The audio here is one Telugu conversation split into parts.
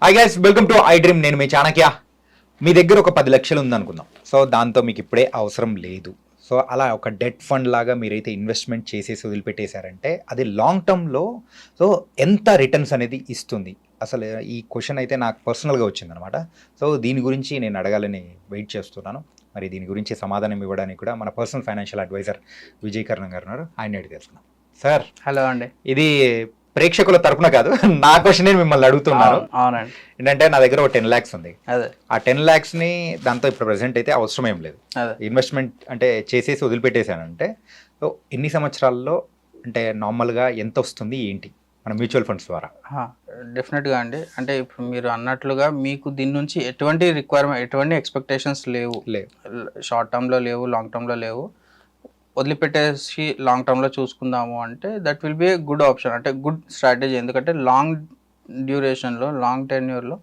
Hi guys, welcome to I dream. నేను మీ చాణక్య. మీ దగ్గర ఒక 10 లక్షలు ఉందనుకుందాం. సో దాంతో మీకు ఇప్పుడే అవసరం లేదు. సో అలా ఒక డెట్ ఫండ్ లాగా మీరైతే ఇన్వెస్ట్మెంట్ చేసేసి వదిలిపెట్టేశారంటే అది లాంగ్ టర్మ్లో సో ఎంత రిటర్న్స్ అనేది ఇస్తుంది? అసలు ఈ క్వశ్చన్ అయితే నాకు పర్సనల్గా వచ్చిందనమాట. సో దీని గురించి నేను అడగాలని వెయిట్ చేస్తున్నాను. మరి దీని గురించి సమాధానం ఇవ్వడానికి కూడా మన పర్సనల్ ఫైనాన్షియల్ అడ్వైజర్ విజయ్ కర్ణ గారు ఉన్నారు. ఆయన అడిగి తెలుసుకున్నాం. సార్, హలో అండి. ఇది ప్రేక్షకుల తరపున కాదు, నా క్వశ్చన్ నేను మిమ్మల్ని అడుగుతున్నాను. అవునండి. ఏంటంటే నా దగ్గర ఒక 10 lakhs ఉంది. అదే ఆ 10 lakhsని దాంతో ఇప్పుడు ప్రెసెంట్ అయితే అవసరం ఏం లేదు. ఇన్వెస్ట్మెంట్ అంటే చేసేసి వదిలిపెట్టేశానంటే సో ఎన్ని సంవత్సరాల్లో అంటే నార్మల్గా ఎంత వస్తుంది ఏంటి మన మ్యూచువల్ ఫండ్స్ ద్వారా? డెఫినెట్గా అండి. అంటే ఇప్పుడు మీరు అన్నట్లుగా మీకు దీని నుంచి ఎటువంటి రిక్వైర్మెంట్, ఎటువంటి ఎక్స్పెక్టేషన్స్ లేవు. షార్ట్ టర్మ్లో లేవు, లాంగ్ టర్మ్లో లేవు. వదిలిపెట్టేసి లాంగ్ టర్మ్లో చూసుకుందాము అంటే that will be a good option, అంటే గుడ్ స్ట్రాటజీ. ఎందుకంటే లాంగ్ డ్యూరేషన్లో, లాంగ్ టెన్యూర్లో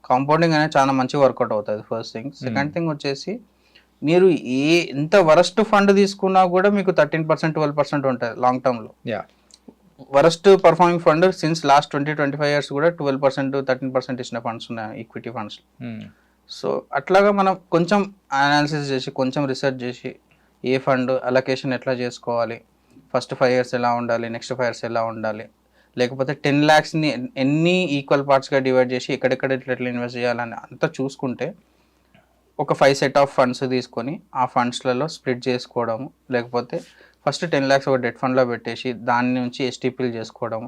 కాంపౌండింగ్ అనేది చాలా మంచి వర్కౌట్ అవుతుంది. First thing. సెకండ్ థింగ్ వచ్చేసి మీరు ఎంత వరస్ట్ ఫండ్ తీసుకున్నా కూడా మీకు 13%, 12% ఉంటుంది లాంగ్ టర్మ్లో. Worst performing fund since last 20-25 years కూడా 12%, 13% ఇచ్చిన ఫండ్స్ ఉన్నాయి ఈక్విటీ ఫండ్స్. సో అట్లాగా మనం కొంచెం అనాలిసిస్ చేసి, కొంచెం రీసెర్చ్ చేసి ఏ ఫండ్ అలొకేషన్ ఎట్లా చేసుకోవాలి, ఫస్ట్ 5 years ఎలా ఉండాలి, నెక్స్ట్ 5 years ఎలా ఉండాలి, లేకపోతే 10 lakhsని ఎన్ని ఈక్వల్ పార్ట్స్గా డివైడ్ చేసి ఎక్కడెక్కడ ఎట్లా ఇన్వెస్ట్ చేయాలని అంతా చూసుకుంటే ఒక 5 set ఆఫ్ ఫండ్స్ తీసుకొని ఆ ఫండ్స్లలో స్ప్లిట్ చేసుకోవడము, లేకపోతే ఫస్ట్ 10 lakhs ఒక డెట్ ఫండ్లో పెట్టేసి దాని నుంచి ఎస్టీపీలు చేసుకోవడము,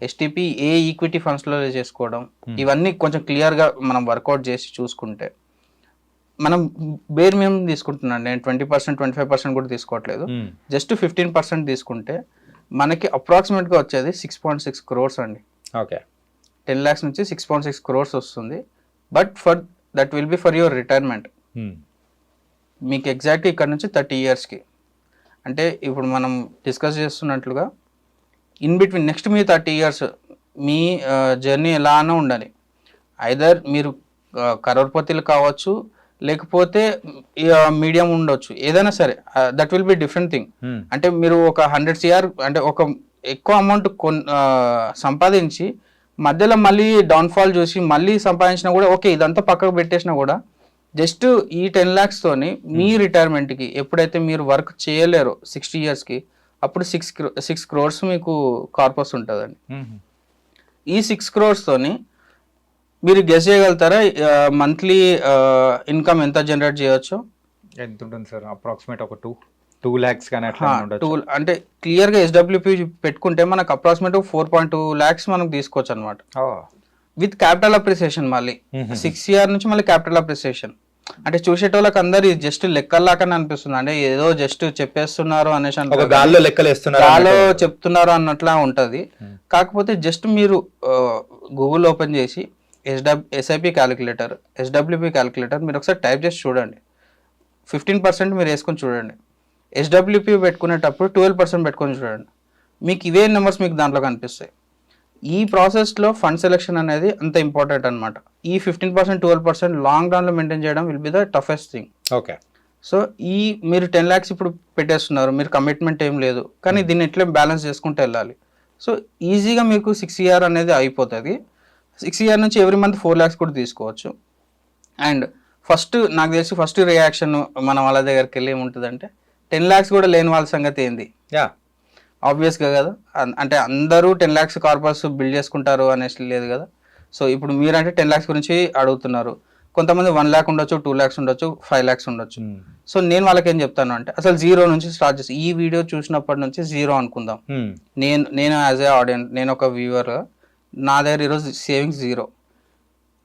ఎస్టీపీ ఏ ఈక్విటీ ఫండ్స్లో చేసుకోవడం, ఇవన్నీ కొంచెం క్లియర్గా మనం వర్కౌట్ చేసి చూసుకుంటే మనం బేర్ మినిమం తీసుకుంటున్నాను. నేను 20%, 25% కూడా తీసుకోవట్లేదు. జస్ట్ 15% తీసుకుంటే మనకి అప్రాక్సిమేట్గా వచ్చేది 6.6 crores అండి. ఓకే, 10 lakhs నుంచి 6.6 crores వస్తుంది. But for that will be for your retirement. మీకు ఎగ్జాక్ట్గా ఇక్కడ నుంచి 30 yearsకి. అంటే ఇప్పుడు మనం డిస్కస్ చేస్తున్నట్లుగా in between next me 30 years me journey ఎలానో ఉండాలి. ఐదర్ మీరు కరోడ్పతిలు కావచ్చు, లేకపోతే మీడియం ఉండొచ్చు, ఏదైనా సరే. That will be different thing. అంటే మీరు ఒక 100 CR అంటే ఒక ఎక్కువ అమౌంట్ సంపాదించి మధ్యలో మళ్ళీ డౌన్ఫాల్ చూసి మళ్ళీ సంపాదించినా కూడా ఓకే, ఇదంతా పక్కకు పెట్టేసినా కూడా జస్ట్ ఈ 10 lakhstోని మీ రిటైర్మెంట్కి ఎప్పుడైతే మీరు వర్క్ చేయలేరో 60 yearsకి అప్పుడు 6 crores మీకు కార్పస్ ఉంటుందండి. ఈ 6 crorestోని మీరు గెస్ చేయగలుగుతారా మంత్లీ ఇన్కమ్ ఎంత జనరేట్ చేయొచ్చు? ఎంత ఉంటుంది సార్? అప్రాక్సిమేట్ ఒక 2 lakhs కానీ అట్లా ఉండొచ్చు. అంటే క్లియర్గా SWP పెట్టుకుంటే మనకు అప్రాక్సిమేట్ 4.2 lakhs మనకు తీసుకోవచ్చు అనమాట. With capital appreciation. మళ్ళీ 6 year నుంచి మళ్ళీ క్యాపిటల్ అప్రిసియేషన్. అంటే చూసేటోళ్ళకి అందరు జస్ట్ లెక్కల్లాకని అనిపిస్తుంది. అంటే ఏదో జస్ట్ చెప్పేస్తున్నారు అనేసి, గాల్లో లెక్కలేస్తున్నారు, గాల్లో చెప్తున్నారు అన్నట్లా ఉంటుంది. కాకపోతే జస్ట్ మీరు గూగుల్ ఓపెన్ చేసి SIP క్యాలిక్యులేటర్, SWP క్యాలిక్యులేటర్ మీరు ఒకసారి టైప్ చేసి చూడండి. 15% మీరు వేసుకొని చూడండి. SWP పెట్టుకునేటప్పుడు 12% పెట్టుకొని చూడండి. మీకు ఇవే నెంబర్స్ మీకు దాంట్లో కనిపిస్తాయి. ఈ ప్రాసెస్లో ఫండ్ సెలెక్షన్ అనేది అంత ఇంపార్టెంట్ అనమాట. ఈ 15%, 12% లాంగ్ రన్లో మెయింటైన్ చేయడం will be the toughest thing. Okay. So ఈ మీరు 10 lakhs ఇప్పుడు పెట్టేస్తున్నారు, మీరు కమిట్మెంట్ ఏం లేదు, కానీ దీన్ని ఎట్లా బ్యాలెన్స్ చేసుకుంటూ వెళ్ళాలి. సో ఈజీగా మీకు 6 year అనేది అయిపోతుంది. 6 year నుంచి ఎవ్రీ మంత్ 4 lakhs కూడా తీసుకోవచ్చు. అండ్ ఫస్ట్ నాకు తెలిసి ఫస్ట్ రియాక్షన్ మన వాళ్ళ దగ్గరికి వెళ్ళి ఏముంటుందంటే 10 lakhs కూడా లేని వాళ్ళ సంగతి ఏంది? ఆబ్వియస్గా కదా. అంటే అందరూ 10 lakhs కార్పస్ బిల్డ్ చేసుకుంటారు అనేసి లేదు కదా. సో ఇప్పుడు మీరంటే 10 lakhs గురించి అడుగుతున్నారు. కొంతమంది 1 lakh ఉండొచ్చు, 2 lakhs ఉండొచ్చు, 5 lakhs ఉండొచ్చు. సో నేను వాళ్ళకి ఏం చెప్తాను అంటే అసలు 0 నుంచి స్టార్ట్ చేసి, ఈ వీడియో చూసినప్పటి నుంచి 0 అనుకుందాం. నేను యాజ్ ఏ ఆడియన్స్, నేను ఒక వ్యూవర్, నా దగ్గర ఈరోజు సేవింగ్స్ 0.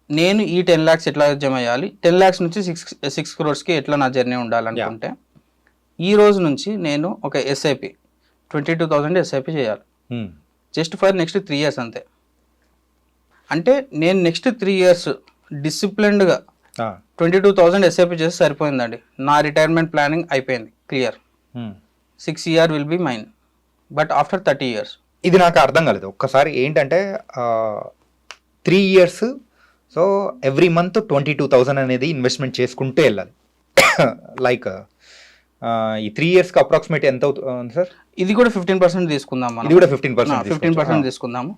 నేను ఈ 10 lakhs ఎట్లా జమ అయ్యాలి, 10 lakhs నుంచి 6 croresకి ఎట్లా నా జర్నీ ఉండాలనుకుంటే ఈ రోజు నుంచి నేను ఒక SIP 22,000 SIP చేయాలి. జస్ట్ ఫర్ నెక్స్ట్ 3 years అంతే. అంటే నేను నెక్స్ట్ 3 years డిసిప్లిన్డ్గా 22,000 SIP చేస్తే సరిపోయిందండి. నా రిటైర్మెంట్ ప్లానింగ్ అయిపోయింది, clear. 6 year will be mine, but after 30 years. ఇది నాకు అర్థం కాలేదు ఒక్కసారి. ఏంటంటే 3 years సో ఎవ్రీ మంత్ 22,000 అనేది ఇన్వెస్ట్మెంట్ చేసుకుంటూ వెళ్ళాలి. లైక్ ఈ 3 ఇయర్స్కి అప్రాక్సిమేట్ ఎంత అవుతుంది సార్? ఇది కూడా 15% తీసుకుందాం మనం. ఇది కూడా 15% 15% తీసుకుందాము.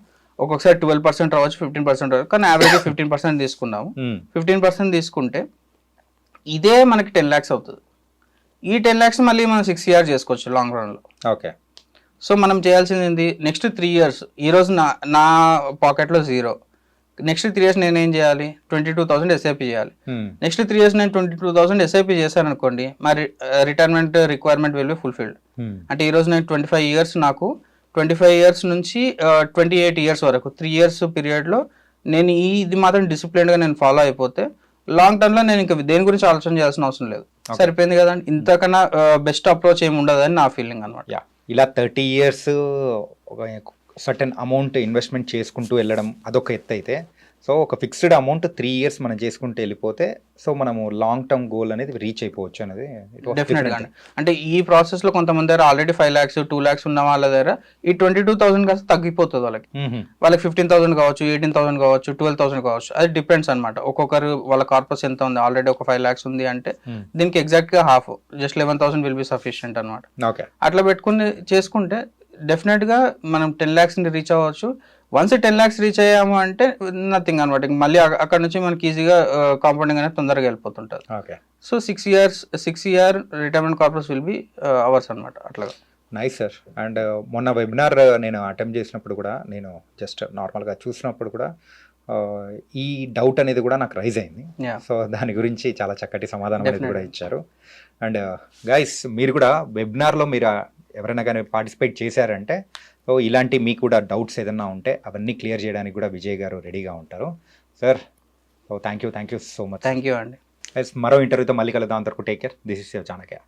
ఒక్కొక్కసారి 12% రావచ్చు, 15% రావచ్చు, కానీ యావరేజ్ 15% తీసుకుందాము. 15% తీసుకుంటే ఇదే మనకి 10 lakhs అవుతుంది. ఈ 10 lakhs మళ్ళీ మనం 6 years చేసుకోవచ్చు లాంగ్ రన్లో. ఓకే. సో మనం చేయాల్సింది ఏంది, నెక్స్ట్ 3 years ఈరోజు నా పాకెట్లో 0, నెక్స్ట్ 3 years నేను ఏం చేయాలి, 22,000 ఎస్ఐపి చేయాలి. నెక్స్ట్ 3 years నేను 22,000 ఎస్ఐపి చేశాను అనుకోండి, మరి retirement requirement will be fulfilled. అంటే ఈరోజు నేను 25 years, నాకు 25 years నుంచి 28 years వరకు 3 years పీరియడ్లో నేను ఇది మాత్రం డిసిప్లిన్గా నేను ఫాలో అయిపోతే లాంగ్ టర్మ్లో నేను ఇంకా దేని గురించి ఆలోచన చేయాల్సిన అవసరం లేదు. సరిపోయింది కదా, ఇంతకన్నా బెస్ట్ అప్రోచ్ ఏమి ఉండదు అని నా ఫీలింగ్ అనమాట. ఇలా 30 years ఒక సర్టెన్ అమౌంట్ ఇన్వెస్ట్మెంట్ చేసుకుంటూ వెళ్ళడం అదొక ఎత్తు అయితే, సో ఒక ఫిక్స్డ్ అమౌంట్ 3 years మనం చేసుకుంటూ వెళ్ళిపోతే సో మనము లాంగ్ టర్మ్ గోల్ అనేది రీచ్ అయిపోవచ్చు అనేది డెఫినెట్గా. అంటే ఈ ప్రాసెస్లో కొంతమంది దగ్గర ఆల్రెడీ 5 lakhs 2 lakhs ఉన్న వాళ్ళ దగ్గర ఈ 22,000 కాస్త తగ్గిపోతుంది వాళ్ళకి. వాళ్ళకి 15,000 కావచ్చు, 18,000 కావచ్చు, 12,000 కావచ్చు, అది డిపెండ్స్ అనమాట. ఒక్కొక్కరు వాళ్ళ కార్పస్ ఎంత ఉంది, ఆల్రెడీ ఒక 5 lakhs ఉంది అంటే దీనికి ఎగ్జాక్ట్గా half, just 11,000 will be sufficient అనమాట. ఓకే. అట్లా పెట్టుకుని చేసుకుంటే డెఫినెట్గా మనం 10 lakhsని రీచ్ అవ్వచ్చు. వన్స్ 10 lakhs రీచ్ అయ్యాము అంటే నథింగ్ అనమాట. మళ్ళీ అక్కడ నుంచి మనకి ఈజీగా కాంపౌండింగ్ అనేది తొందరగా వెళ్ళిపోతుంటుంది. Okay. So 6 year retirement corpus will be ours అనమాట. అట్లాగా. Nice sir. అండ్ మొన్న వెబినార్ నేను అటెంప్ట్ చేసినప్పుడు కూడా, నేను జస్ట్ నార్మల్గా చూసినప్పుడు కూడా ఈ డౌట్ అనేది కూడా నాకు రైజ్ అయింది. సో దాని గురించి చాలా చక్కటి సమాధానం అనేది కూడా ఇచ్చారు. అండ్ గైస్, మీరు కూడా వెబినార్లో మీరు ఎవరైనా కానీ పార్టిసిపేట్ చేశారంటే సో ఇలాంటి మీకు కూడా డౌట్స్ ఏదన్నా ఉంటే అవన్నీ క్లియర్ చేయడానికి కూడా విజయ్ గారు రెడీగా ఉంటారు. Sir, so thank you so much. Thank you అండి. మరో ఇంటర్వ్యూతో మళ్ళీ కలుద్దాం. అంతవరకు take care. This is your Chanakya.